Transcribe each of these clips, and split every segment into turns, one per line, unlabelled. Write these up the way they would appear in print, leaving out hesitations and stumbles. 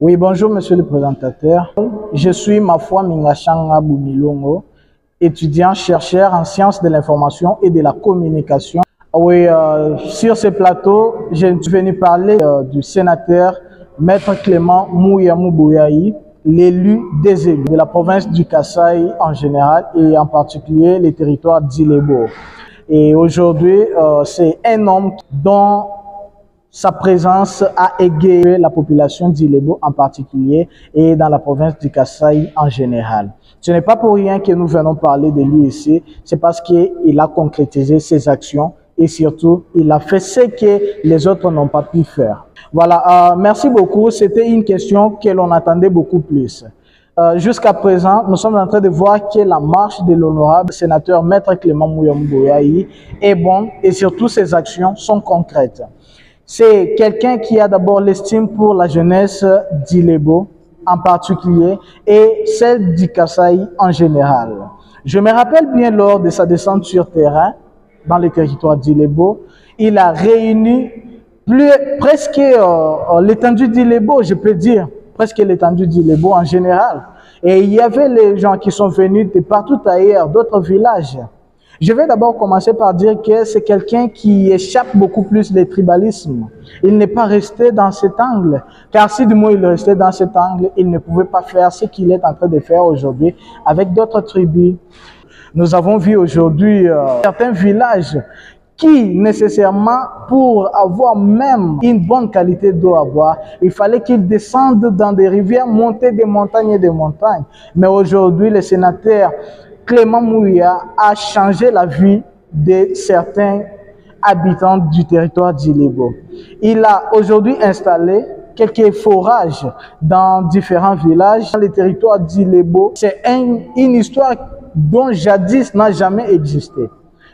Oui, bonjour monsieur le présentateur. Je suis Mafwa Mingashanga Boumilongo, étudiant chercheur en sciences de l'information et de la communication. Oui, sur ce plateau, je suis venu parler du sénateur Maître Clément Mouyamou Bouyai, l'élu des élus de la province du Kasaï en général et en particulier les territoires d'Ilebo. Et aujourd'hui, c'est un homme dont sa présence a égayé la population d'Ilebo en particulier et dans la province du Kasaï en général. Ce n'est pas pour rien que nous venons parler de lui ici, c'est parce qu'il a concrétisé ses actions et surtout, il a fait ce que les autres n'ont pas pu faire. Voilà, merci beaucoup. C'était une question que l'on attendait beaucoup plus. Jusqu'à présent, nous sommes en train de voir que la marche de l'honorable sénateur Maître Clément Mouyamou Bouyai est bonne et surtout ses actions sont concrètes. C'est quelqu'un qui a d'abord l'estime pour la jeunesse d'Ilebo en particulier et celle du Kasaï en général. Je me rappelle bien lors de sa descente sur terrain dans le territoire d'Ilebo, il a réuni presque l'étendue d'Ilebo, je peux dire, presque l'étendue d'Ilebo en général. Et il y avait les gens qui sont venus de partout ailleurs, d'autres villages. Je vais d'abord commencer par dire que c'est quelqu'un qui échappe beaucoup plus le tribalisme. Il n'est pas resté dans cet angle, car si du moins il restait dans cet angle, il ne pouvait pas faire ce qu'il est en train de faire aujourd'hui avec d'autres tribus. Nous avons vu aujourd'hui certains villages qui, nécessairement, pour avoir même une bonne qualité d'eau à boire, il fallait qu'ils descendent dans des rivières, monter des montagnes et des montagnes. Mais aujourd'hui, le sénateur Clément Mouya a changé la vie de certains habitants du territoire d'Ilebo. Il a aujourd'hui installé quelques forages dans différents villages. Dans le territoire d'Ilebo, c'est une histoire dont jadis n'a jamais existé.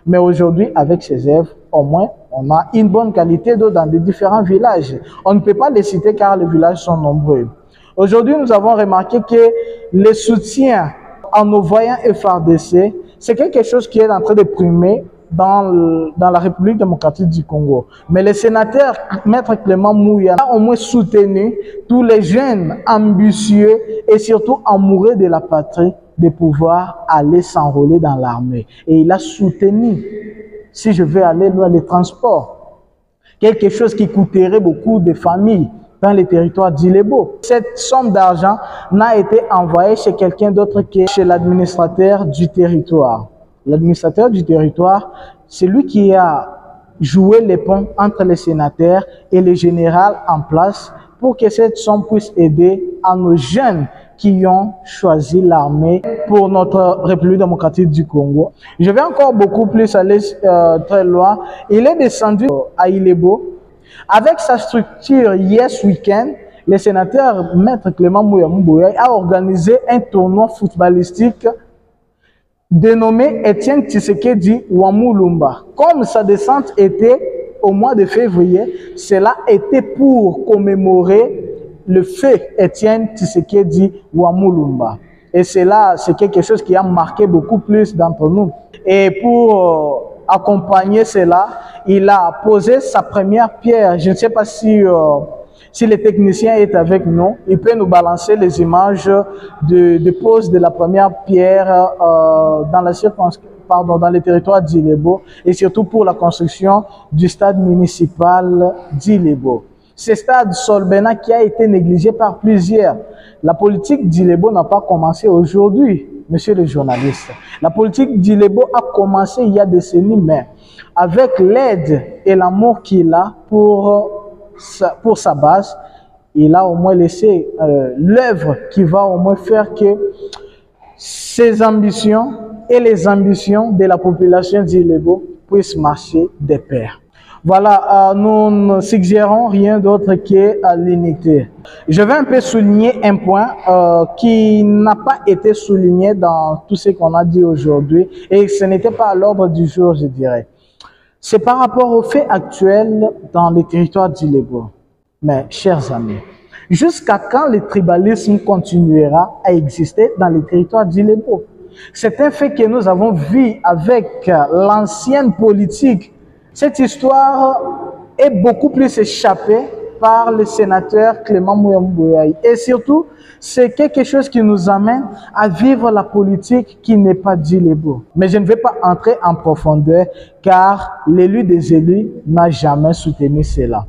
Mais aujourd'hui, avec ces œuvres, au moins, on a une bonne qualité d'eau dans les différents villages. On ne peut pas les citer car les villages sont nombreux. Aujourd'hui, nous avons remarqué que le soutien en nos voyants FARDC, c'est quelque chose qui est en train de primer dans la République démocratique du Congo. Mais le sénateur Maître Clément Mouya a au moins soutenu tous les jeunes ambitieux et surtout amoureux de la patrie de pouvoir aller s'enrôler dans l'armée. Et il a soutenu, si je veux aller loin, les transports. Quelque chose qui coûterait beaucoup de familles dans les territoires d'Ilebo. Cette somme d'argent n'a été envoyée chez quelqu'un d'autre que chez l'administrateur du territoire. L'administrateur du territoire, c'est lui qui a joué les ponts entre les sénateurs et le général en place pour que cette somme puisse aider à nos jeunes qui ont choisi l'armée pour notre République démocratique du Congo. Je vais encore beaucoup plus aller très loin. Il est descendu à Ilebo. Avec sa structure Yes Weekend, le sénateur Maître Clément Mouyamou Bouyai a organisé un tournoi footballistique dénommé Etienne Tshisekedi Wamulumba. Comme sa descente était au mois de février, cela était pour commémorer le fait Etienne Tshisekedi Wamulumba. Et cela, c'est quelque chose qui a marqué beaucoup plus d'entre nous. Et pour accompagner cela, il a posé sa première pierre. Je ne sais pas si le technicien est avec nous. Il peut nous balancer les images de pose de la première pierre dans le territoire d'Ilebo et surtout pour la construction du stade municipal d'Ilebo. Ce stade Solbena qui a été négligé par plusieurs. La politique d'Ilebo n'a pas commencé aujourd'hui, monsieur le journaliste. La politique d'Ilebo a commencé il y a des décennies, mais avec l'aide et l'amour qu'il a pour sa base, il a au moins laissé l'œuvre qui va au moins faire que ses ambitions et les ambitions de la population d'Ilebo puissent marcher de pair. Voilà, nous ne suggérons rien d'autre que l'unité. Je vais un peu souligner un point qui n'a pas été souligné dans tout ce qu'on a dit aujourd'hui et ce n'était pas à l'ordre du jour, je dirais. C'est par rapport aux faits actuels dans les territoires d'Ilebo. Mais, chers amis, jusqu'à quand le tribalisme continuera à exister dans les territoires d'Ilebo? C'est un fait que nous avons vu avec l'ancienne politique. Cette histoire est beaucoup plus échappée par le sénateur Clément Mouya-Mbouyai. Et surtout, c'est quelque chose qui nous amène à vivre la politique qui n'est pas dit les beaux. Mais je ne vais pas entrer en profondeur car l'élu des élus n'a jamais soutenu cela.